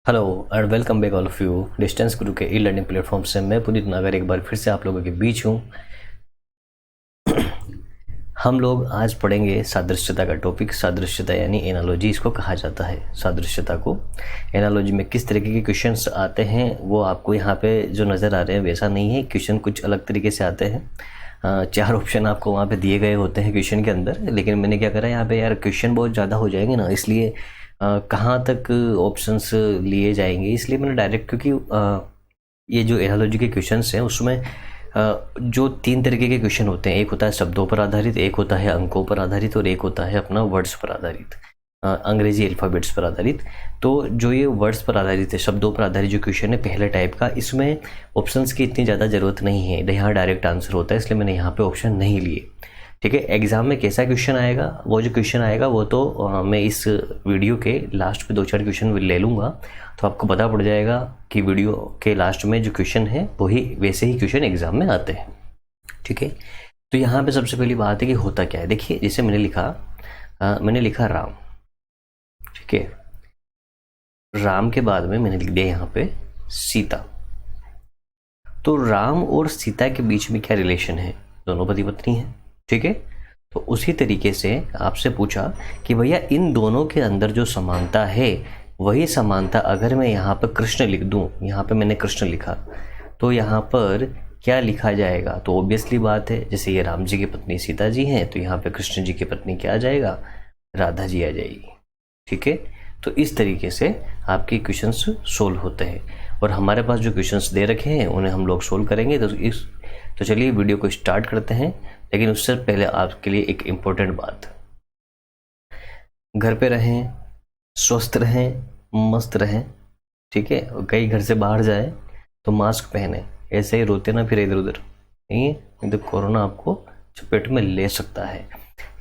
Hello and welcome back all of you. Distance गुरु के e learning platform से मैं पुनीत नागर एक बार फिर से आप लोगों के बीच हूँ। हम लोग आज पढ़ेंगे सादृश्यता का टॉपिक। सादृश्यता यानी एनालॉजी इसको कहा जाता है। सादृश्यता को एनालॉजी में किस तरीके के क्वेश्चंस आते हैं वो आपको यहाँ पे जो नज़र आ रहे हैं वैसा नहीं है। क्वेश्चन कुछ अलग तरीके से आते हैं। 4 ऑप्शन आपको वहाँ पे दिए गए होते हैं क्वेश्चन के अंदर, लेकिन मैंने क्या करा यहाँ पे, यार क्वेश्चन बहुत ज़्यादा हो जाएंगे ना, इसलिए कहाँ तक ऑप्शंस लिए जाएंगे, इसलिए मैंने डायरेक्ट, क्योंकि ये जो एनालॉजी के क्वेश्चंस हैं उसमें जो 3 तरीके के क्वेश्चन होते हैं, एक होता है शब्दों पर आधारित, एक होता है अंकों पर आधारित और एक होता है अपना वर्ड्स पर आधारित, अंग्रेजी अल्फ़ाबेट्स पर आधारित। तो जो ये वर्ड्स पर आधारित है, शब्दों पर आधारित जो क्वेश्चन है पहले टाइप का, इसमें ऑप्शंस की इतनी ज़्यादा ज़रूरत नहीं है, यहाँ डायरेक्ट आंसर होता है, इसलिए मैंने यहाँ पे ऑप्शन नहीं लिए। ठीक है, एग्जाम में कैसा क्वेश्चन आएगा, वो जो क्वेश्चन आएगा वो तो मैं इस वीडियो के लास्ट पे 2-4 क्वेश्चन ले लूँगा, तो आपको पता पड़ जाएगा कि वीडियो के लास्ट में जो क्वेश्चन है वही वैसे ही क्वेश्चन एग्जाम में आते हैं। ठीक है, तो यहाँ पे सबसे पहली बात है कि होता क्या है। देखिए, जैसे मैंने लिखा राम। ठीक है, राम के बाद में मैंने लिख दिया यहाँ पे सीता। तो राम और सीता के बीच में क्या रिलेशन है, दोनों पति पत्नी है। ठीक है, तो उसी तरीके से आपसे पूछा कि भैया इन दोनों के अंदर जो समानता है वही समानता अगर मैं यहाँ पर कृष्ण लिख दूँ, यहाँ पे मैंने कृष्ण लिखा, तो यहाँ पर क्या लिखा जाएगा। तो ऑब्वियसली बात है, जैसे ये राम जी की पत्नी सीता जी हैं, तो यहाँ पे कृष्ण जी की पत्नी क्या आ जाएगा, राधा जी आ जाएगी। ठीक है, तो इस तरीके से आपके क्वेश्चंस सोल्व होते हैं और हमारे पास जो क्वेश्चंस दे रखे हैं उन्हें हम लोग सोल्व करेंगे। तो चलिए वीडियो को स्टार्ट करते हैं, लेकिन उससे पहले आपके लिए एक इम्पोर्टेंट बात, घर पे रहें, स्वस्थ रहें, मस्त रहें। ठीक है, कहीं घर से बाहर जाए तो मास्क पहने, ऐसे ही रोते ना फिर इधर उधर, नहीं तो कोरोना आपको चपेट में ले सकता है,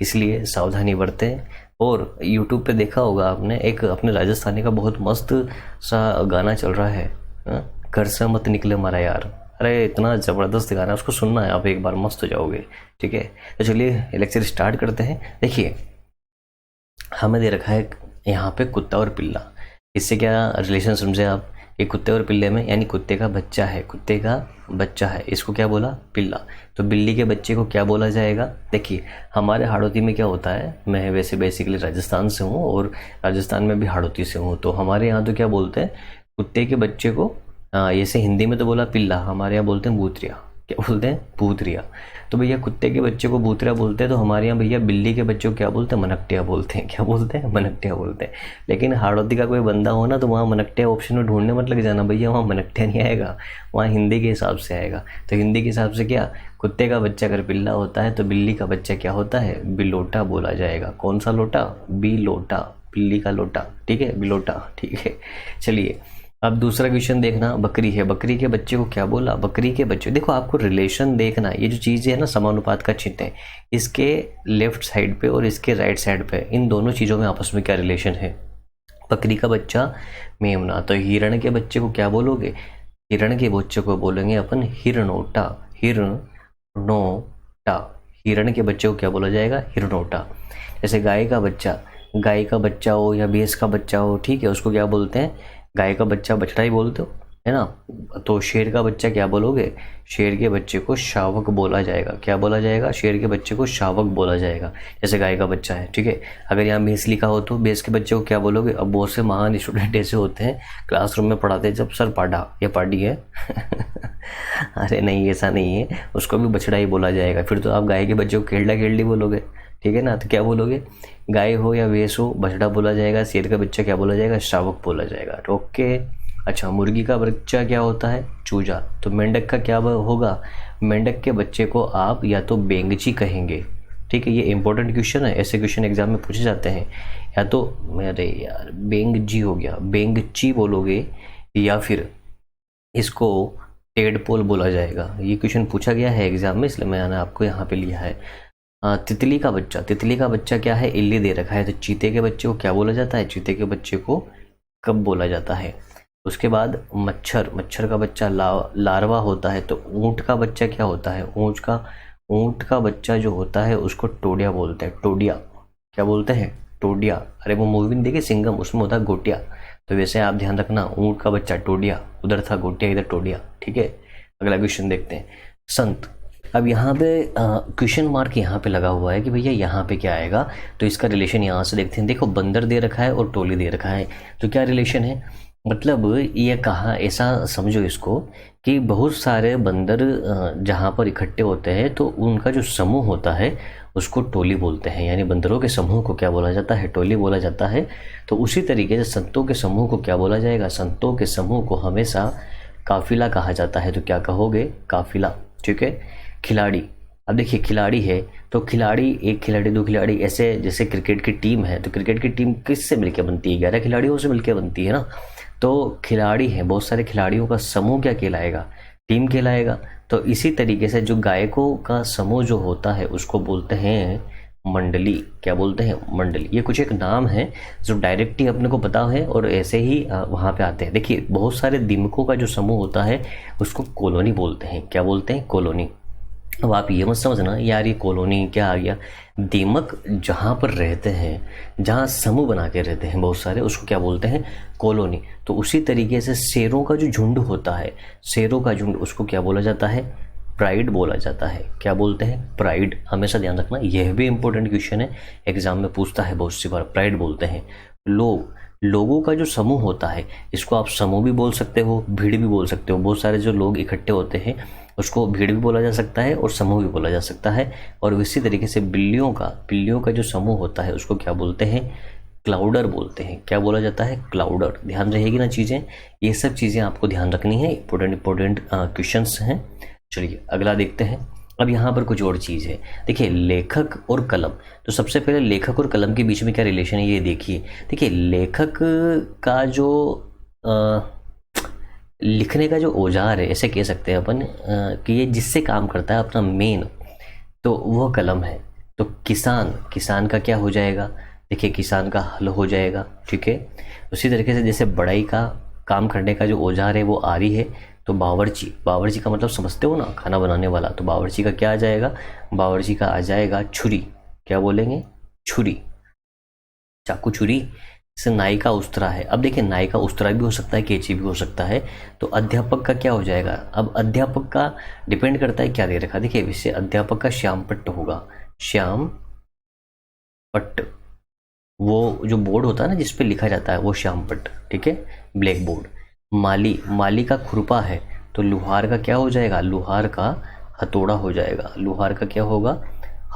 इसलिए सावधानी बरतें। और यूट्यूब पे देखा होगा आपने, एक अपने राजस्थानी का बहुत मस्त सा गाना चल रहा है, घर से मत निकले मारा यार। अरे इतना ज़बरदस्त गाना है, उसको सुनना है आप एक बार, मस्त हो जाओगे। ठीक है, तो चलिए लेक्चर स्टार्ट करते हैं। देखिए, हमें दे रखा है यहाँ पे कुत्ता और पिल्ला। इससे क्या रिलेशन समझे आप, कि कुत्ते और पिल्ले में, यानी कुत्ते का बच्चा है, कुत्ते का बच्चा है, इसको क्या बोला, पिल्ला। तो बिल्ली के बच्चे को क्या बोला जाएगा। देखिए, हमारे हाड़ौती में क्या होता है, मैं वैसे बेसिकली राजस्थान से हूँ और राजस्थान में भी हाड़ौती से हूँ, तो हमारे यहाँ तो क्या बोलते हैं, कुत्ते के बच्चे को, जैसे हिंदी में तो बोला पिल्ला, हमारे यहाँ बोलते हैं भूतरिया। क्या बोलते हैं, भूतरिया। तो भैया कुत्ते के बच्चे को भूतरिया बोलते हैं, तो हमारे यहाँ भैया बिल्ली के बच्चे को क्या बोलते हैं, मनकटिया बोलते हैं। क्या बोलते हैं, मनकटिया बोलते हैं। लेकिन हाड़ौती का कोई बंदा हो ना, तो वहाँ मनकटिया ऑप्शन में ढूंढने मत लग जाना भैया, वहाँ मनकटिया नहीं आएगा, वहाँ हिंदी के हिसाब से आएगा। तो हिंदी के हिसाब से क्या, कुत्ते का बच्चा अगर पिल्ला होता है तो बिल्ली का बच्चा क्या होता है, बिलोटा बोला जाएगा। कौन सा लोटा, बिलोटा, बिल्ली का लोटा। ठीक है, बिलोटा। ठीक है, चलिए अब दूसरा क्वेश्चन देखना, बकरी है, बकरी के बच्चे को क्या बोला, बकरी के बच्चे। देखो, आपको रिलेशन देखना, ये जो चीज़ है ना, समानुपात का चिन्ह है, इसके लेफ्ट साइड पे और इसके राइट साइड पे, इन दोनों चीज़ों में आपस में क्या रिलेशन है। बकरी का बच्चा मेमना, तो हिरण के बच्चे को क्या बोलोगे, हिरण के बच्चे को बोलेंगे अपन हिरणोटा। हिरणोटा, हिरण के बच्चे को क्या बोला जाएगा, हिरणोटा। जैसे गाय का बच्चा हो या भैंस का बच्चा हो, ठीक है, उसको क्या बोलते हैं, गाय का बच्चा बछड़ा ही बोलते हो, है ना। तो शेर का बच्चा क्या बोलोगे, शेर के बच्चे को शावक बोला जाएगा। क्या बोला जाएगा, शेर के बच्चे को शावक बोला जाएगा, जैसे गाय का बच्चा है। ठीक है, अगर यहाँ भैंस लिखा हो तो भैंस के बच्चे को क्या बोलोगे। अब बहुत से महान स्टूडेंट ऐसे होते हैं क्लासरूम में पढ़ाते हैं, जब सर पाढ़ा या पाढ़ी है अरे नहीं, ऐसा नहीं है, उसको भी बछड़ा ही बोला जाएगा। फिर तो आप गाय के बच्चे को खेलडी बोलोगे, ठीक है ना। तो क्या बोलोगे, गाय हो या भैंस हो बछड़ा बोला जाएगा, शेर का बच्चा क्या बोला जाएगा, शावक बोला जाएगा। ओके, अच्छा, मुर्गी का बच्चा क्या होता है, चूजा। तो मेंढक का क्या होगा, मेंढक के बच्चे को आप या तो बेंगची कहेंगे। ठीक है, ये इंपॉर्टेंट क्वेश्चन है, ऐसे क्वेश्चन एग्जाम में पूछे जाते हैं। या तो अरे यार बेंगजी हो गया, बेंगची बोलोगे, या फिर इसको टेडपोल बोला जाएगा। ये क्वेश्चन पूछा गया है एग्जाम में, इसलिए मैंने आपको यहाँ पे लिया है। तितली का बच्चा क्या है, इल्ली दे रखा है, तो चीते के बच्चे को क्या बोला जाता है, चीते के बच्चे को कब बोला जाता है। उसके बाद मच्छर का बच्चा लार्वा होता है, तो ऊंट का बच्चा क्या होता है, ऊंट का बच्चा जो होता है उसको टोडिया बोलते हैं। टोडिया क्या बोलते हैं, टोडिया। अरे वो मूवी देखे सिंघम, उसमें होता है गोटिया, तो वैसे आप ध्यान रखना, ऊँट का बच्चा टोडिया, उधर था गोटिया, इधर टोडिया। ठीक है, अगला क्वेश्चन देखते हैं। संत, अब यहाँ पे क्वेश्चन मार्क यहाँ पे लगा हुआ है कि भैया यहाँ पे क्या आएगा, तो इसका रिलेशन यहाँ से देखते हैं। देखो बंदर दे रखा है और टोली दे रखा है, तो क्या रिलेशन है, मतलब ये कहा, ऐसा समझो इसको कि बहुत सारे बंदर जहाँ पर इकट्ठे होते हैं तो उनका जो समूह होता है उसको टोली बोलते हैं, यानी बंदरों के समूह को क्या बोला जाता है, टोली बोला जाता है। तो उसी तरीके से संतों के समूह को क्या बोला जाएगा, संतों के समूह को हमेशा काफिला कहा जाता है। तो क्या कहोगे, काफिला। ठीक है। खिलाड़ी, अब देखिए खिलाड़ी है तो खिलाड़ी, एक खिलाड़ी, दो खिलाड़ी, ऐसे जैसे क्रिकेट की टीम है तो क्रिकेट की टीम किससे मिलकर बनती है, 11 खिलाड़ियों से मिलकर बनती है ना। तो खिलाड़ी है, बहुत सारे खिलाड़ियों का समूह क्या कहलाएगा, टीम कहलाएगा। तो इसी तरीके से जो गायकों का समूह जो होता है उसको बोलते हैं मंडली। क्या बोलते हैं, मंडली। ये कुछ एक नाम है जो डायरेक्ट ही अपने को पता है और ऐसे ही वहाँ पे आते हैं। देखिए बहुत सारे दीमकों का जो समूह होता है उसको कॉलोनी बोलते हैं। क्या बोलते हैं, कॉलोनी। अब आप ये मत समझना यार ये कॉलोनी क्या आ गया, दीमक जहाँ पर रहते हैं, जहाँ समूह बना के रहते हैं बहुत सारे, उसको क्या बोलते हैं, कॉलोनी। तो उसी तरीके से शेरों का जो झुंड होता है, शेरों का झुंड, उसको क्या बोला जाता है, प्राइड बोला जाता है। क्या बोलते हैं, प्राइड। हमेशा ध्यान रखना, यह भी इंपॉर्टेंट क्वेश्चन है, एग्जाम में पूछता है बहुत सी बार। प्राइड बोलते हैं। लोग, लोगों का जो समूह होता है इसको आप समूह भी बोल सकते हो, भीड़ भी बोल सकते हो। बहुत सारे जो लोग इकट्ठे होते हैं उसको भीड़ भी बोला जा सकता है और समूह भी बोला जा सकता है। और इसी तरीके से बिल्लियों का जो समूह होता है उसको क्या बोलते हैं, क्लाउडर बोलते हैं। क्या बोला जाता है, क्लाउडर। ध्यान रहेगी ना चीज़ें, ये सब चीज़ें आपको ध्यान रखनी है, इंपॉर्टेंट क्वेश्चंस हैं। चलिए अगला देखते हैं। अब यहाँ पर कुछ और चीज़ है। देखिए लेखक और कलम, तो सबसे पहले लेखक और कलम के बीच में क्या रिलेशन है ये देखिए। देखिए लेखक का जो लिखने का जो औजार है, ऐसे कह सकते हैं अपन कि ये जिससे काम करता है अपना मेन, तो वह कलम है। तो किसान का क्या हो जाएगा, देखिए किसान का हल हो जाएगा। ठीक है। उसी तरीके से जैसे बढ़ई का काम करने का जो औजार है वो आरी है, तो बावर्ची का मतलब समझते हो ना, खाना बनाने वाला। तो बावर्ची का क्या आ जाएगा, बावर्ची का आ जाएगा छुरी। क्या बोलेंगे, छुरी, चाकू छुरी। जैसे नाई का उस्तरा है, अब देखिए नाई का उस्तरा भी हो सकता है, कैंची भी हो सकता है। तो अध्यापक का क्या हो जाएगा, अब अध्यापक का डिपेंड करता है क्या दे रखा। देखिए इससे अध्यापक का श्याम पट्ट होगा, श्याम पट्ट। वो जो बोर्ड होता है ना जिसपे लिखा जाता है वो श्याम पट्ट। ठीक है, ब्लैक बोर्ड। माली का खुरपा है, तो लुहार का क्या हो जाएगा, लुहार का हथौड़ा हो जाएगा। लुहार का क्या होगा,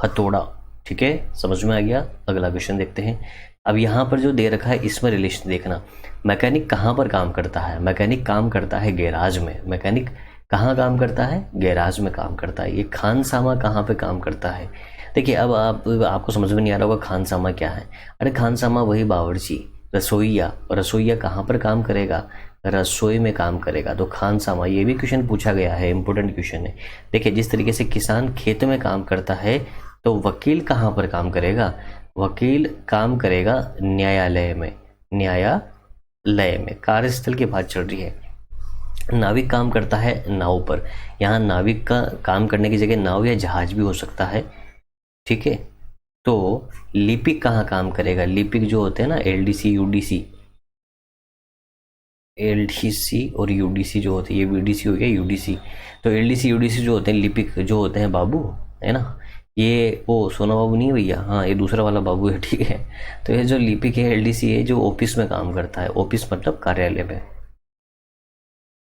हथौड़ा। ठीक है, समझ में आ गया। अगला क्वेश्चन देखते हैं। अब यहाँ पर जो दे रखा है इसमें रिलेशन देखना। मैकेनिक कहाँ पर काम करता है, मैकेनिक काम करता है गैराज में। मैकेनिक कहाँ काम करता है, गैराज में काम करता है। ये खानसामा कहाँ पे काम करता है, देखिए अब आपको समझ में नहीं आ रहा होगा खानसामा क्या है। अरे खानसामा वही बावर्ची, रसोईया कहाँ पर काम करेगा, रसोई में काम करेगा। तो खानसामा, ये भी क्वेश्चन पूछा गया है, इंपॉर्टेंट क्वेश्चन है। देखिए जिस तरीके से किसान खेत में काम करता है तो वकील कहाँ पर काम करेगा, वकील काम करेगा न्यायालय में। न्यायालय में कार्यस्थल की बात चल रही है। नाविक काम करता है नाव पर, यहाँ नाविक का काम करने की जगह नाव या जहाज भी हो सकता है। ठीक है। तो लिपिक कहाँ काम करेगा, लिपिक जो होते हैं ना एलडीसी और यूडीसी जो होते हैं, ये बीडीसी हो गया यूडीसी। तो एलडीसी यूडीसी जो होते हैं, लिपिक जो होते हैं बाबू, है ना, ये वो सोना बाबू नहीं है भैया, हाँ ये दूसरा वाला बाबू है। ठीक है। तो ये जो लिपिक है एलडीसी है जो ऑफिस में काम करता है, ऑफिस मतलब कार्यालय में।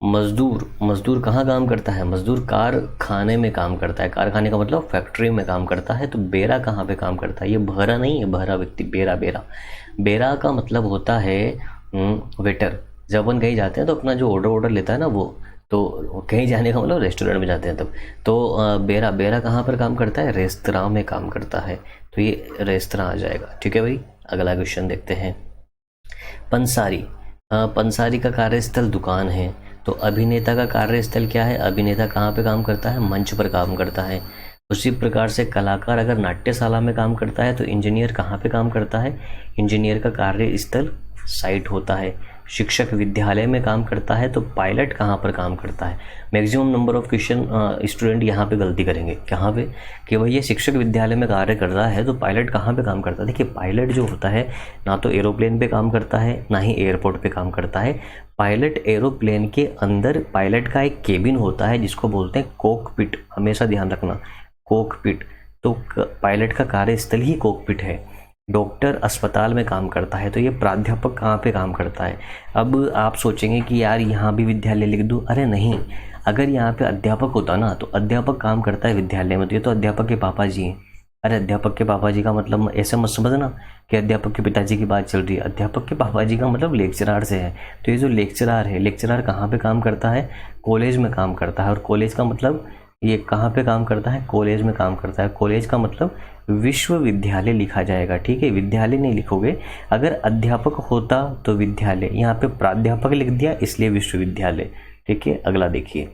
मजदूर कहाँ काम करता है, मजदूर कारखाने में काम करता है। कारखाने का मतलब फैक्ट्री में काम करता है। तो बेरा कहाँ पे काम करता है, ये बहरा नहीं है, बहरा व्यक्ति, बेरा का मतलब होता है वेटर। जब अपन कहीं जाते हैं तो अपना जो ऑर्डर लेता है ना वो, तो कहीं जाने का मतलब रेस्टोरेंट में जाते हैं तब। तो बेरा कहाँ पर काम करता है, रेस्तरां में काम करता है। तो ये रेस्तरां आ जाएगा। ठीक है भाई, अगला क्वेश्चन देखते हैं। पंसारी का कार्यस्थल दुकान है। तो अभिनेता का कार्यस्थल क्या है, अभिनेता कहाँ पे काम करता है, मंच पर काम करता है। उसी प्रकार से कलाकार अगर नाट्यशाला में काम करता है तो इंजीनियर कहाँ पे काम करता है, इंजीनियर का कार्यस्थल साइट होता है। शिक्षक विद्यालय में काम करता है, तो पायलट कहाँ पर काम करता है? Maximum number of question student यहाँ पे गलती करेंगे। कहाँ पे? कि भाई ये शिक्षक विद्यालय में कार्य कर रहा है तो पायलट कहाँ पे काम करता है? देखिए पायलट जो होता है ना तो एरोप्लेन पे काम करता है ना ही एयरपोर्ट पे काम करता है। पायलट एरोप्लेन के अंदर पायलट का एक केबिन होता है जिसको बोलते हैं कॉकपिट, हमेशा ध्यान रखना, कॉकपिट। तो पायलट का कार्यस्थल ही कॉकपिट है। डॉक्टर अस्पताल में काम करता है, तो ये प्राध्यापक कहाँ पे काम करता है? अब आप सोचेंगे कि यार यहाँ भी विद्यालय लिख दूँ, अरे नहीं, अगर यहाँ पे अध्यापक होता ना तो अध्यापक काम करता है विद्यालय में, तो ये तो अध्यापक के पापा जी हैं। अरे अध्यापक के पापा जी का मतलब ऐसे मत समझना कि अध्यापक के पिताजी की बात चल रही है। अध्यापक के पापा जी का मतलब लेक्चरार से है। तो ये जो लेक्चरार है, लेक्चरार कहाँ पे काम करता है? कॉलेज में काम करता है। और कॉलेज का मतलब ये कहाँ पे काम करता है? कॉलेज में काम करता है। कॉलेज का मतलब विश्वविद्यालय लिखा जाएगा, ठीक है, विद्यालय नहीं लिखोगे। अगर अध्यापक होता तो विद्यालय, यहाँ पे प्राध्यापक लिख दिया इसलिए विश्वविद्यालय, ठीक है। अगला देखिए,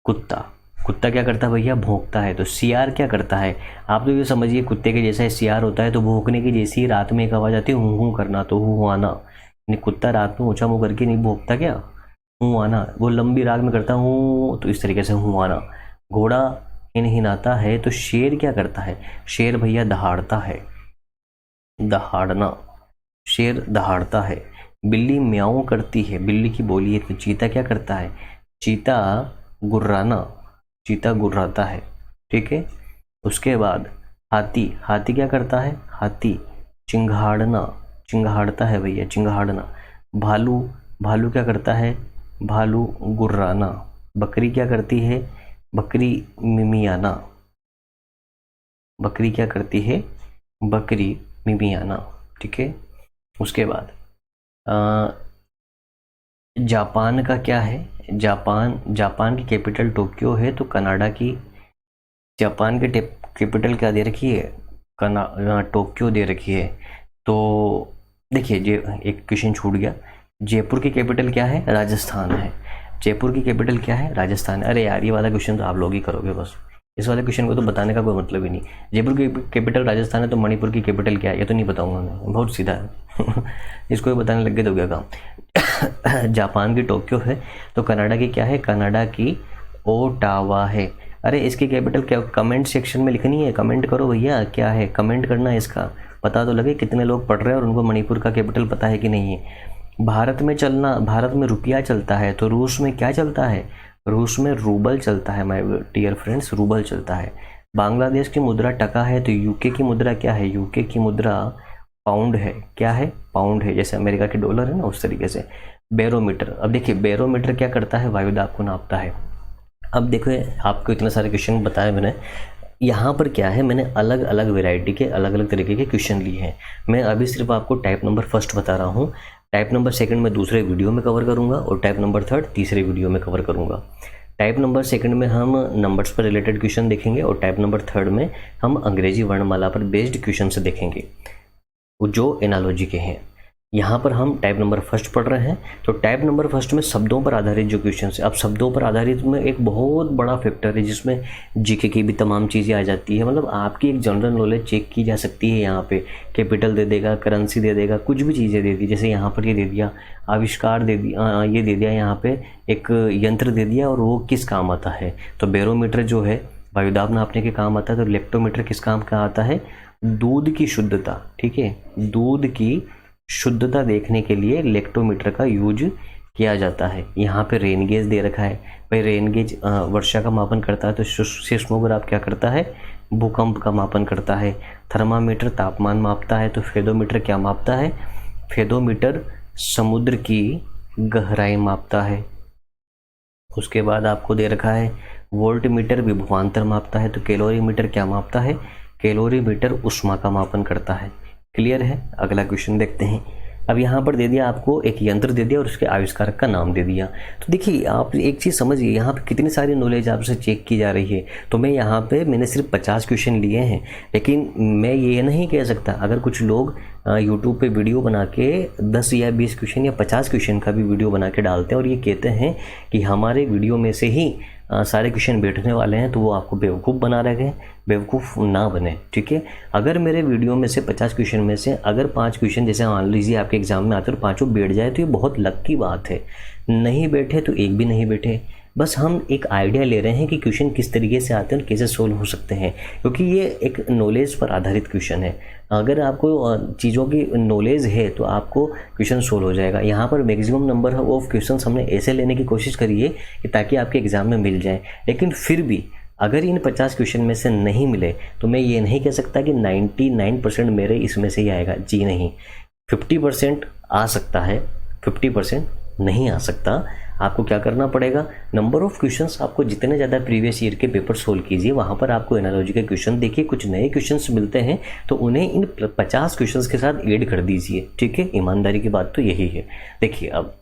कुत्ता। कुत्ता क्या करता है भैया? भौंकता है। तो सियार क्या करता है? आप तो ये समझिए कुत्ते के जैसा सियार होता है, तो भौंकने की जैसी रात में एक आवाज़ आती है हूँ हूँ करना, तो हूँ आना। नहीं, कुत्ता रात में ऊँचा मुँह करके नहीं भौंकता क्या? हूँ आना, वो लंबी रात में करता हूँ, तो इस तरीके से हूँ आना। घोड़ा हिनहिनाता है, तो शेर क्या करता है? शेर भैया दहाड़ता है, दहाड़ना, शेर दहाड़ता है। बिल्ली म्याऊं करती है, बिल्ली की बोली है। तो चीता क्या करता है? चीता गुर्राना, चीता गुर्राता है, ठीक है। उसके बाद हाथी, हाथी क्या करता है? हाथी चिंघाड़ना, चिंघाड़ता है भैया, चिंघाड़ना। भालू, भालू क्या करता है? भालू गुर्राना। बकरी क्या करती है? बकरी मिमियाना, बकरी क्या करती है? बकरी मिमियाना, ठीक है। उसके बाद जापान का क्या है? जापान, जापान की कैपिटल टोक्यो है, तो कनाडा की, जापान की कैपिटल क्या दे रखी है? टोक्यो दे रखी है। तो देखिए ये एक क्वेश्चन छूट गया। जयपुर की कैपिटल क्या है? राजस्थान है। जयपुर की कैपिटल क्या है? राजस्थान। अरे यार ये वाला क्वेश्चन तो आप लोग ही करोगे बस, इस वाले क्वेश्चन को तो बताने का कोई मतलब ही नहीं। जयपुर की कैपिटल राजस्थान है, तो मणिपुर की कैपिटल क्या है? ये तो नहीं बताऊंगा मैं, बहुत सीधा है इसको भी बताने लग गए तो क्या काम जापान की टोक्यो है, तो कनाडा की क्या है? कनाडा की ओटावा है। अरे इसकी कैपिटल क्या? कमेंट सेक्शन में लिखनी है, कमेंट करो भैया क्या है, कमेंट करना है, इसका पता तो लगे कितने लोग पढ़ रहे हैं और उनको मणिपुर का कैपिटल पता है कि नहीं है। भारत में चलना, भारत में रुपया चलता है, तो रूस में क्या चलता है? रूस में रूबल चलता है माय डियर फ्रेंड्स, रूबल चलता है। बांग्लादेश की मुद्रा टका है, तो यूके की मुद्रा क्या है? यूके की मुद्रा पाउंड है। क्या है? पाउंड है, जैसे अमेरिका के डॉलर है ना उस तरीके से। बैरोमीटर, अब देखिए बैरोमीटर क्या करता है? वायुदाब को नापता है। अब देखो आपको इतने सारे क्वेश्चन बताए मैंने, यहाँ पर क्या है, मैंने अलग अलग वैरायटी के अलग अलग तरीके के क्वेश्चन लिए हैं। मैं अभी सिर्फ आपको टाइप नंबर फर्स्ट बता रहा हूँ, टाइप नंबर सेकंड में दूसरे वीडियो में कवर करूँगा और टाइप नंबर थर्ड तीसरे वीडियो में कवर करूँगा। टाइप नंबर सेकंड में हम नंबर्स पर रिलेटेड क्वेश्चन देखेंगे और टाइप नंबर थर्ड में हम अंग्रेजी वर्णमाला पर बेस्ड क्वेश्चन से देखेंगे जो एनालॉजी के हैं। यहाँ पर हम टाइप नंबर फर्स्ट पढ़ रहे हैं, तो टाइप नंबर फर्स्ट में शब्दों पर आधारित जो क्वेश्चन है। अब शब्दों पर आधारित में एक बहुत बड़ा फैक्टर है जिसमें जीके की भी तमाम चीज़ें आ जाती है, मतलब आपकी एक जनरल नॉलेज चेक की जा सकती है। यहाँ पे कैपिटल दे देगा, करेंसी दे देगा, कुछ भी चीज़ें दे दी, जैसे यहाँ पर ये दे दिया आविष्कार दे दिया, ये दे दिया, यहाँ पे एक यंत्र दे दिया और वो किस काम आता है। तो बैरोमीटर जो है वायुदाब नापने के काम आता है, तो लेक्टोमीटर किस काम का आता है? दूध की शुद्धता, ठीक है, दूध की शुद्धता देखने के लिए लेक्टोमीटर का यूज किया जाता है। यहाँ पे रेन गेज दे रखा है, भाई रेन गेज वर्षा का मापन करता है, तो सिस्मोग्राफ क्या करता है? भूकंप का मापन करता है। थर्मामीटर तापमान मापता है, तो फेदोमीटर क्या मापता है? फेदोमीटर समुद्र की गहराई मापता है। उसके बाद आपको दे रखा है वोल्टमीटर विभवांतर मापता है, तो कैलोरीमीटर क्या मापता है? कैलोरीमीटर ऊष्मा का मापन करता है। क्लियर है? अगला क्वेश्चन देखते हैं। अब यहाँ पर दे दिया आपको एक यंत्र दे दिया और उसके आविष्कारक का नाम दे दिया। तो देखिए आप एक चीज़ समझिए, यहाँ पे कितनी सारी नॉलेज आपसे चेक की जा रही है। तो मैं यहाँ पे मैंने सिर्फ 50 क्वेश्चन लिए हैं, लेकिन मैं ये नहीं कह सकता, अगर कुछ लोग यूट्यूब पे वीडियो बना के 10 या 20 क्वेश्चन या 50 क्वेश्चन का भी वीडियो बना के डालते हैं और ये कहते हैं कि हमारे वीडियो में से ही सारे क्वेश्चन बैठने वाले हैं तो वो आपको बेवकूफ़ बना रहे, बेवकूफ़ ना बने, ठीक है। अगर मेरे वीडियो में से 50 क्वेश्चन में से अगर 5 क्वेश्चन जैसे मान लीजिए आपके एग्जाम में आते और 5 बैठ जाए तो ये बहुत लक की बात है। नहीं बैठे तो एक भी नहीं बैठे, बस हम एक आइडिया ले रहे हैं कि क्वेश्चन किस तरीके से आते हैं और कैसे सोल्व हो सकते हैं, क्योंकि ये एक नॉलेज पर आधारित क्वेश्चन है। अगर आपको चीज़ों की नॉलेज है तो आपको क्वेश्चन सोल्व हो जाएगा। यहाँ पर मैक्सिमम नंबर ऑफ क्वेश्चन हमने ऐसे लेने की कोशिश करी है कि ताकि आपके एग्ज़ाम में मिल जाए, लेकिन फिर भी अगर इन 50 क्वेश्चन में से नहीं मिले तो मैं ये नहीं कह सकता कि 99% मेरे इसमें से ही आएगा, जी नहीं। 50% आ सकता है, 50% नहीं आ सकता। आपको क्या करना पड़ेगा, नंबर ऑफ क्वेश्चंस आपको जितने ज़्यादा प्रीवियस ईयर के पेपर सोल्व कीजिए, वहाँ पर आपको एनालॉजी के क्वेश्चन देखिए, कुछ नए क्वेश्चंस मिलते हैं तो उन्हें इन 50 क्वेश्चंस के साथ ऐड कर दीजिए, ठीक है। ईमानदारी की बात तो यही है। देखिए अब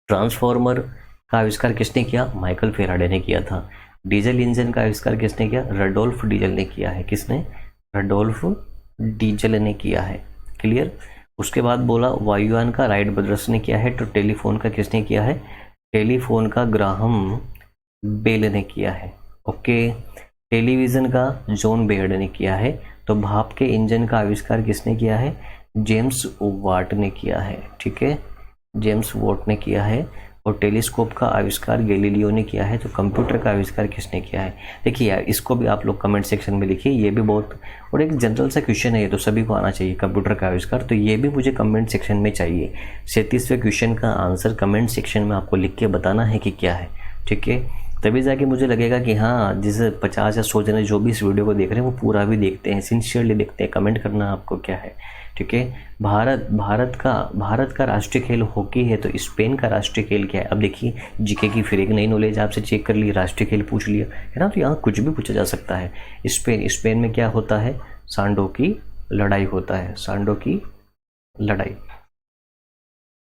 ट्रांसफॉर्मर का आविष्कार किसने किया, माइकल फेराडे ने किया था। डीजल इंजन का आविष्कार किसने किया, रडोल्फ डीजल ने किया है। किसने, रडोल्फ डीजल ने किया है, क्लियर। उसके बाद बोला वायुयान का राइट ब्रदर्स ने किया है। तो टेलीफोन का किसने किया है, टेलीफोन का ग्राहम बेल ने किया है, ओके। टेलीविज़न का जॉन बेयर्ड ने किया है। तो भाप के इंजन का आविष्कार किसने किया है, जेम्स वाट ने किया है, ठीक है, जेम्स वाट ने किया है। और टेलीस्कोप का आविष्कार गैलीलियो ने किया है। तो कंप्यूटर का आविष्कार किसने किया है। देखिए यार, इसको भी आप लोग कमेंट सेक्शन में लिखिए, ये भी बहुत और एक जनरल सा क्वेश्चन है, ये तो सभी को आना चाहिए, कंप्यूटर का आविष्कार। तो ये भी मुझे कमेंट सेक्शन में चाहिए। 37वें क्वेश्चन का आंसर कमेंट सेक्शन में आपको लिख के बताना है कि क्या है, ठीक है। तभी जाके मुझे लगेगा कि हाँ, जिसे 50 या 100 जने जो भी इस वीडियो को देख रहे हैं वो पूरा भी देखते हैं, सिंसियरली देखते हैं। कमेंट करना आपको क्या है, ठीक है। भारत का राष्ट्रीय खेल हॉकी है। तो स्पेन का राष्ट्रीय खेल क्या है। अब देखिए, जीके की फिर एक नई नॉलेज आपसे चेक कर ली, राष्ट्रीय खेल पूछ लिया है ना, तो यहाँ कुछ भी पूछा जा सकता है। स्पेन में क्या होता है, सांडों की लड़ाई होता है, सांडों की लड़ाई,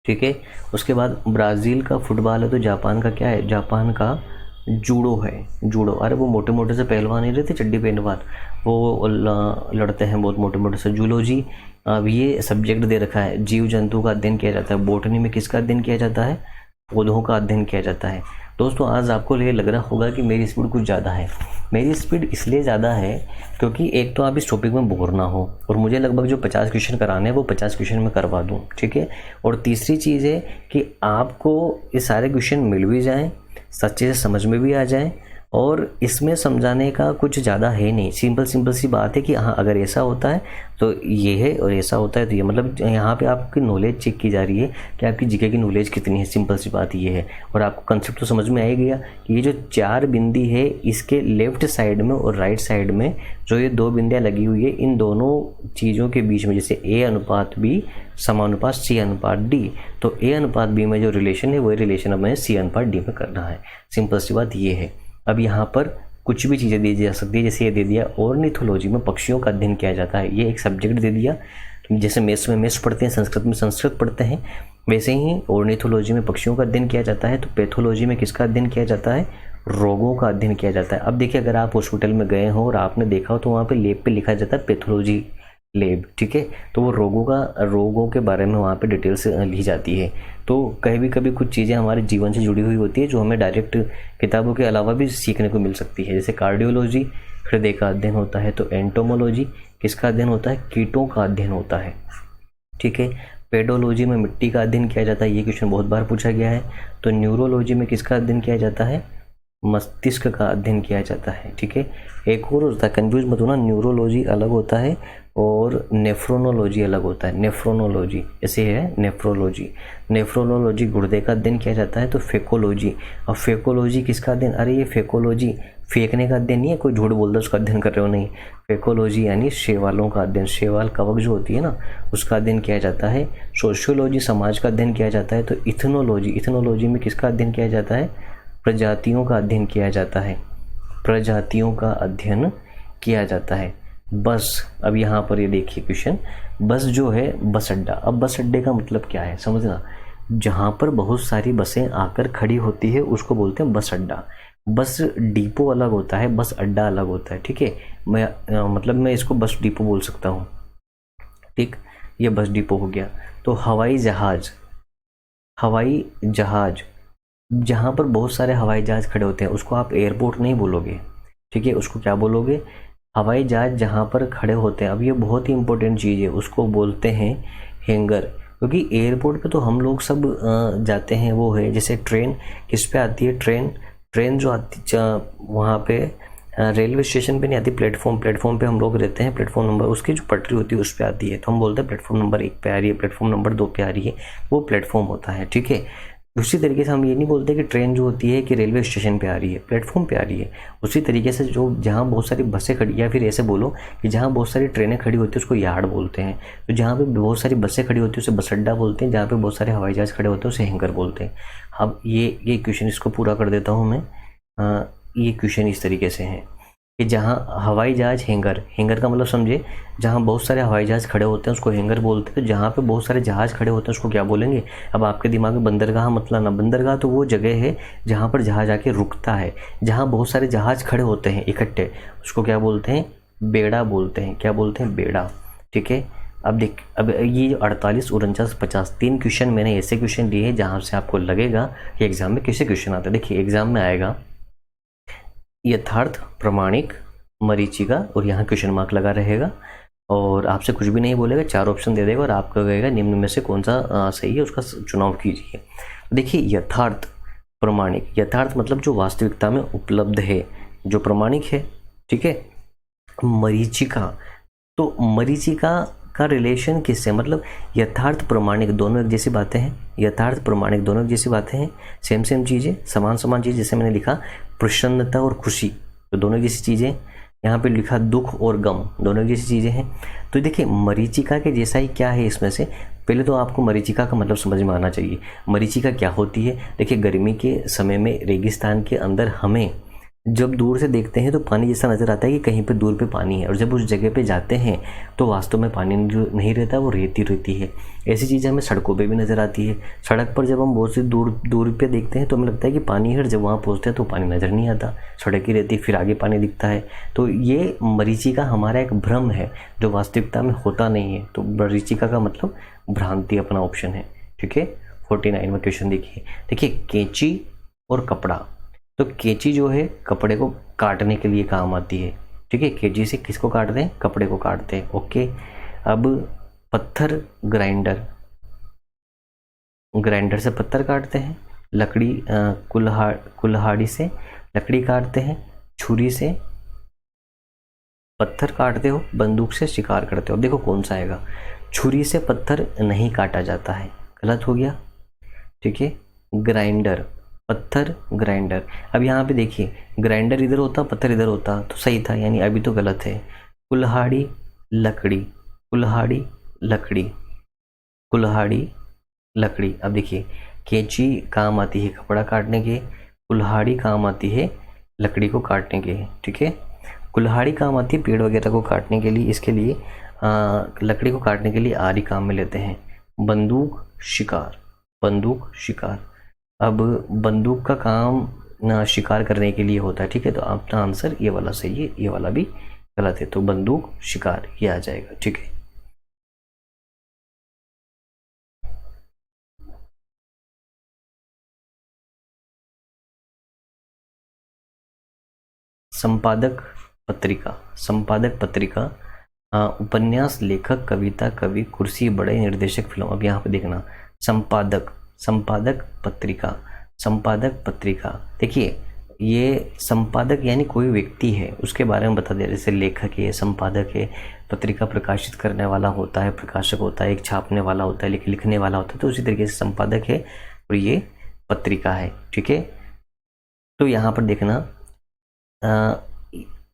ठीक है। उसके बाद ब्राज़ील का फुटबॉल है। तो जापान का क्या है, जापान का जूडो है, जूडो। अरे वो मोटे मोटे से पहलवान नहीं रहते, चड्डी पहलवान, वो लड़ते हैं बहुत मोटे मोटे से। जूलॉजी, अब ये सब्जेक्ट दे रखा है, जीव जंतु का अध्ययन किया जाता है। बॉटनी में किसका अध्ययन किया जाता है, पौधों का अध्ययन किया जाता है। दोस्तों आज आपको ये लग रहा होगा कि मेरी स्पीड कुछ ज़्यादा है। मेरी स्पीड इसलिए ज़्यादा है क्योंकि एक तो आप इस टॉपिक में बोर ना हो, और मुझे लगभग जो 50 क्वेश्चन कराने हैं वो 50 क्वेश्चन में करवा दूँ, ठीक है। और तीसरी चीज़ है कि आपको ये सारे क्वेश्चन मिल भी जाएँ, सच्चे से समझ में भी आ जाए, और इसमें समझाने का कुछ ज़्यादा है नहीं। सिंपल सी बात है कि हाँ, अगर ऐसा होता है तो ये है और ऐसा होता है तो ये, मतलब यहाँ पे आपकी नॉलेज चेक की जा रही है कि आपकी जीके की नॉलेज कितनी है। सिंपल सी बात ये है, और आपको कंसेप्ट तो समझ में आ ही गया कि ये जो 4 बिंदी है, इसके लेफ्ट साइड में और राइट साइड में जो ये 2 बिंदियाँ लगी हुई है, इन दोनों चीज़ों के बीच में जैसे A/B समानुपात C/D, तो A/B में जो रिलेशन है वही रिलेशन अब हमें C/D में करना है। सिंपल सी बात ये है। अब यहाँ पर कुछ भी चीज़ें दी जा सकती है, जैसे ये दे दिया ऑर्निथोलॉजी में पक्षियों का अध्ययन किया जाता है, ये एक सब्जेक्ट दे दिया। जैसे मैथ्स में मैथ्स पढ़ते हैं, संस्कृत में संस्कृत पढ़ते हैं, वैसे ही ऑर्निथोलॉजी में पक्षियों का अध्ययन किया जाता है। तो पैथोलॉजी में किसका अध्ययन किया जाता है, रोगों का अध्ययन किया जाता है। अब देखिए, अगर आप हॉस्पिटल में गए हो और आपने देखा हो तो वहाँ पर लेब पे लिखा जाता है पैथोलॉजी लैब, ठीक है। तो वो रोगों के बारे में वहाँ पे डिटेल से ली जाती है। तो कभी कुछ चीज़ें हमारे जीवन से जुड़ी हुई होती है जो हमें डायरेक्ट किताबों के अलावा भी सीखने को मिल सकती है। जैसे कार्डियोलॉजी हृदय का अध्ययन होता है। तो एंटोमोलॉजी किसका अध्ययन होता है, कीटों का अध्ययन होता है, ठीक है। पेडोलॉजी में मिट्टी का अध्ययन किया जाता है, ये क्वेश्चन बहुत बार पूछा गया है। तो न्यूरोलॉजी में किसका अध्ययन किया जाता है, मस्तिष्क का अध्ययन किया जाता है, ठीक है। एक और होता है, कंफ्यूज मत होना, न्यूरोलॉजी अलग होता है और नेफ्रोनोलॉजी अलग होता है। नेफ्रोनोलॉजी ऐसे है, नेफ्रोनोलॉजी गुर्दे का अध्ययन किया जाता है। तो फेकोलॉजी, अब फेकोलॉजी किसका अध्ययन, अरे ये फेकोलॉजी फेंकने का अध्ययन नहीं है, कोई झूठ बोलता उसका अध्ययन कर रहे हो, नहीं। फेकोलॉजी यानी शैवालों का अध्ययन, शैवाल कवक जो होती है ना, उसका अध्ययन किया जाता है। सोशियोलॉजी समाज का अध्ययन किया जाता है। तो इथनोलॉजी में किसका अध्ययन किया जाता है, प्रजातियों का अध्ययन किया जाता है, प्रजातियों का अध्ययन किया जाता है। बस, अब यहाँ पर ये देखिए क्वेश्चन, बस जो है बस अड्डा। अब बस अड्डे का मतलब क्या है समझना, जहाँ पर बहुत सारी बसें आकर खड़ी होती है उसको बोलते हैं बस अड्डा। बस डिपो अलग होता है, बस अड्डा अलग होता है, ठीक है। मैं इसको बस डिपो बोल सकता हूँ, ठीक, ये बस डिपो हो गया। तो हवाई जहाज जहाँ पर बहुत सारे हवाई जहाज़ खड़े होते हैं उसको आप एयरपोर्ट नहीं बोलोगे, ठीक है, उसको क्या बोलोगे, हवाई जहाज़ जहाँ पर खड़े होते हैं। अब ये बहुत ही इंपॉर्टेंट चीज़ है, उसको बोलते हैं हैंगर। क्योंकि एयरपोर्ट पे तो हम लोग सब जाते हैं, वो है जैसे ट्रेन किस पे आती है, ट्रेन जो आती वहाँ पे रेलवे स्टेशन पे नहीं आती, प्लेटफॉर्म पे हम लोग रहते हैं, प्लेटफॉर्म नंबर उसकी जो पटरी होती है उस पे आती है, तो हम बोलते हैं प्लेटफॉर्म नंबर 1 पे आ रही है, प्लेटफॉर्म नंबर 2 पे आ रही है, वो प्लेटफॉर्म होता है, ठीक है। उसी तरीके से हम ये नहीं बोलते कि ट्रेन जो होती है कि रेलवे स्टेशन पे आ रही है, प्लेटफॉर्म पे आ रही है। उसी तरीके से जो जहाँ बहुत सारी बसें खड़ी, या फिर ऐसे बोलो कि जहाँ बहुत सारी ट्रेनें खड़ी होती है उसको यार्ड बोलते हैं। तो जहाँ पे बहुत सारी बसें खड़ी होती है उसे बस अड्डा बोलते हैं, जहाँ पे बहुत सारे हवाई जहाज़ खड़े होते हैं उसे हैंगर बोलते हैं। अब ये क्वेश्चन इसको पूरा कर देता हूँ मैं। ये क्वेश्चन इस तरीके से है कि जहाँ हवाई जहाज़ हैंगर का मतलब समझे, जहाँ बहुत सारे हवाई जहाज़ खड़े होते हैं उसको हैंगर बोलते हैं। तो जहाँ पे बहुत सारे जहाज़ खड़े होते हैं उसको क्या बोलेंगे। अब आपके दिमाग में बंदरगाह मतलब ना, बंदरगाह तो वो जगह है जहाँ पर जहाज़ आके रुकता है। जहाँ बहुत सारे जहाज़ खड़े होते हैं इकट्ठे उसको क्या बोलते हैं, बेड़ा बोलते हैं। क्या बोलते हैं, बेड़ा, ठीक है। अब देख, अब ये 48, 49, 50 3 क्वेश्चन मैंने ऐसे क्वेश्चन दिए हैं जहाँ से आपको लगेगा कि एग्जाम में कैसे क्वेश्चन आते हैं। देखिए एग्जाम में आएगा यथार्थ, प्रमाणिक, मरीचिका, और यहाँ क्वेश्चन मार्क लगा रहेगा और आपसे कुछ भी नहीं बोलेगा, 4 ऑप्शन दे देगा और आपको कहेगा निम्न में से कौन सा सही है उसका चुनाव कीजिए। देखिए यथार्थ, प्रमाणिक, यथार्थ मतलब जो वास्तविकता में उपलब्ध है, जो प्रमाणिक है, ठीक है। मरीचिका, तो मरीचिका का रिलेशन किससे, मतलब यथार्थ प्रमाणिक दोनों एक जैसी बातें हैं, यथार्थ प्रमाणिक दोनों एक जैसी बातें हैं, सेम चीज़ें, समान चीज़। जैसे मैंने लिखा प्रसन्नता और खुशी, तो दोनों एक जैसी चीज़ें। यहाँ पे लिखा दुख और गम, दोनों एक जैसी चीज़ें हैं। तो देखिए मरीचिका के जैसा ही क्या है इसमें से, पहले तो आपको मरीचिका का मतलब समझ में आना चाहिए। मरीचिका क्या होती है, देखिए गर्मी के समय में रेगिस्तान के अंदर हमें जब दूर से देखते हैं तो पानी जैसा नज़र आता है कि कहीं पे दूर पे पानी है, और जब उस जगह पे जाते हैं तो वास्तव में पानी नहीं रहता, वो रेती रहती है। ऐसी चीज़ें हमें सड़कों पे भी नज़र आती है। सड़क पर जब हम बहुत सी दूर पे देखते हैं तो हमें लगता है कि पानी है, और जब वहाँ पहुँचते हैं तो पानी नज़र नहीं आता, सड़क ही रहती, फिर आगे पानी दिखता है। तो ये मरीचिका हमारा एक भ्रम है जो वास्तविकता में होता नहीं है। तो मरीचिका का मतलब भ्रांति अपना ऑप्शन है, ठीक है। 49 में क्वेश्चन देखिए कैंची और कपड़ा। तो कैंची जो है कपड़े को काटने के लिए काम आती है, ठीक है। कैंची से किसको काटते हैं, कपड़े को काटते हैं, ओके। अब पत्थर, ग्राइंडर से पत्थर काटते हैं, लकड़ी कुल्हाड़ी से लकड़ी काटते हैं, छुरी से पत्थर काटते हो, बंदूक से शिकार करते हो। देखो कौन सा आएगा, छुरी से पत्थर नहीं काटा जाता है, गलत हो गया, ठीक है। ग्राइंडर, पत्थर, ग्राइंडर। अब यहाँ पे देखिए ग्राइंडर इधर होता, पत्थर इधर होता तो सही था, यानी अभी तो गलत है। कुल्हाड़ी, लकड़ी, कुल्हाड़ी, लकड़ी, कुल्हाड़ी, लकड़ी। अब देखिए कैंची काम आती है कपड़ा काटने के, कुल्हाड़ी काम आती है लकड़ी को काटने के, ठीक है। कुल्हाड़ी काम आती है पेड़ वगैरह को काटने के लिए, इसके लिए लकड़ी को काटने के लिए आरी काम में लेते हैं। बंदूक, शिकार, बंदूक, शिकार। अब बंदूक का काम शिकार करने के लिए होता है, ठीक है। तो आपका आंसर ये वाला सही है, ये वाला भी गलत है। तो बंदूक, शिकार ये आ जाएगा, ठीक है। संपादक पत्रिका, संपादक पत्रिका, उपन्यास, लेखक, कविता, कवि, कुर्सी, बड़े, निर्देशक, फिल्म। अब यहाँ पे देखना संपादक पत्रिका, संपादक पत्रिका। देखिए ये संपादक यानी कोई व्यक्ति है, उसके बारे में बता दिया। जैसे लेखक है, संपादक है, पत्रिका प्रकाशित करने वाला होता है, प्रकाशक होता है, एक छापने वाला होता है, लिखने वाला होता है। तो उसी तरीके से संपादक है और ये पत्रिका है, ठीक है। तो यहाँ पर देखना,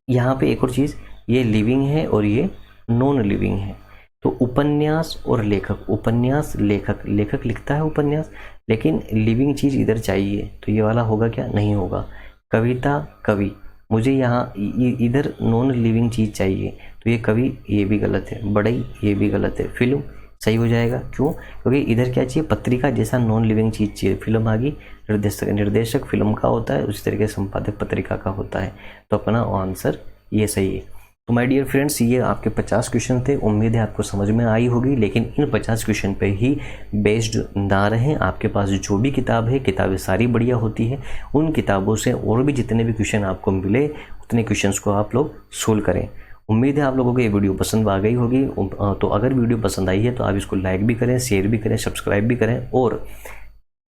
यहाँ पे एक और चीज़, ये लिविंग है और ये नॉन लिविंग है। तो उपन्यास और लेखक, उपन्यास लेखक, लेखक लिखता है उपन्यास, लेकिन लिविंग चीज़ इधर चाहिए, तो ये वाला होगा क्या, नहीं होगा। कविता, कवि, मुझे यहाँ इधर नॉन लिविंग चीज़ चाहिए, तो ये कवि, ये भी गलत है। बड़ई, ये भी गलत है। फिल्म सही हो जाएगा, क्यों, क्योंकि इधर क्या चाहिए, पत्रिका जैसा नॉन लिविंग चीज़ चाहिए। फिल्म आ गई, निर्देशक फिल्म का होता है, उसी तरीके से संपादक पत्रिका का होता है। तो अपना आंसर ये सही है। तो माय डियर फ्रेंड्स, ये आपके 50 क्वेश्चन थे। उम्मीद है आपको समझ में आई होगी, लेकिन इन 50 क्वेश्चन पे ही बेस्ड ना रहें। आपके पास जो भी किताब है, किताबें सारी बढ़िया होती है, उन किताबों से और भी जितने भी क्वेश्चन आपको मिले उतने क्वेश्चंस को आप लोग सोल्व करें। उम्मीद है आप लोगों को ये वीडियो पसंद आ गई होगी। तो अगर वीडियो पसंद आई है तो आप इसको लाइक भी करें, शेयर भी करें, सब्सक्राइब भी करें। और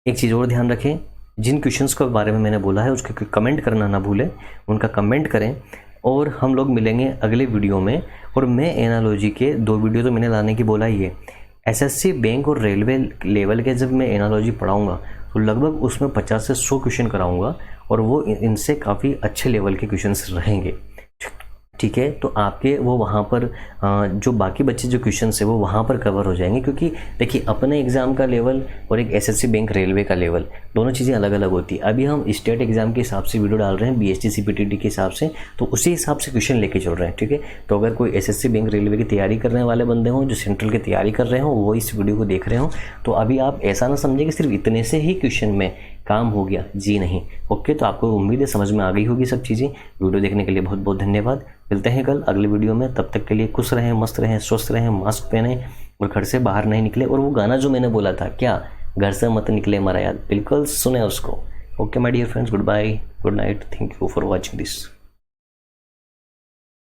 एक चीज़ और ध्यान रखें, जिन क्वेश्चंस के बारे में मैंने बोला है उसके कमेंट करना ना भूलें, उनका कमेंट करें। और हम लोग मिलेंगे अगले वीडियो में। और मैं एनालॉजी के 2 वीडियो तो मैंने लाने की बोला ही है। एसएससी बैंक और रेलवे लेवल के जब मैं एनालॉजी पढ़ाऊंगा तो लगभग उसमें 50 से 100 क्वेश्चन कराऊंगा, और वो इनसे काफ़ी अच्छे लेवल के क्वेश्चंस रहेंगे। ठीक है, तो आपके वो वहाँ पर जो बाकी बच्चे जो क्वेश्चंस है वो वहाँ पर कवर हो जाएंगे। क्योंकि देखिए, अपने एग्ज़ाम का लेवल और एक एसएससी बैंक रेलवे का लेवल, दोनों चीज़ें अलग अलग होती है। अभी हम स्टेट एग्ज़ाम के हिसाब से वीडियो डाल रहे हैं, बीएसटी सीपीटीटी के हिसाब से, तो उसी हिसाब से क्वेश्चन लेके चल रहे हैं। ठीक है, तो अगर कोई एसएससी बैंक रेलवे की तैयारी करने वाले बंदे हों, जो सेंट्रल की तैयारी कर रहे हों, वो इस वीडियो को देख रहे हों, तो अभी आप ऐसा ना समझें कि सिर्फ इतने से ही क्वेश्चन में काम हो गया। जी नहीं। ओके, तो आपको उम्मीद है समझ में आ गई होगी सब चीज़ें। वीडियो देखने के लिए बहुत बहुत धन्यवाद। मिलते हैं कल अगले वीडियो में। तब तक के लिए खुश रहें, मस्त रहें, स्वस्थ रहें, मास्क पहने और घर से बाहर नहीं निकले। और वो गाना जो मैंने बोला था, क्या घर से मत निकले हमारा याद, बिल्कुल सुने उसको। Okay my dear friends, good bye, good night, thank you for watching this.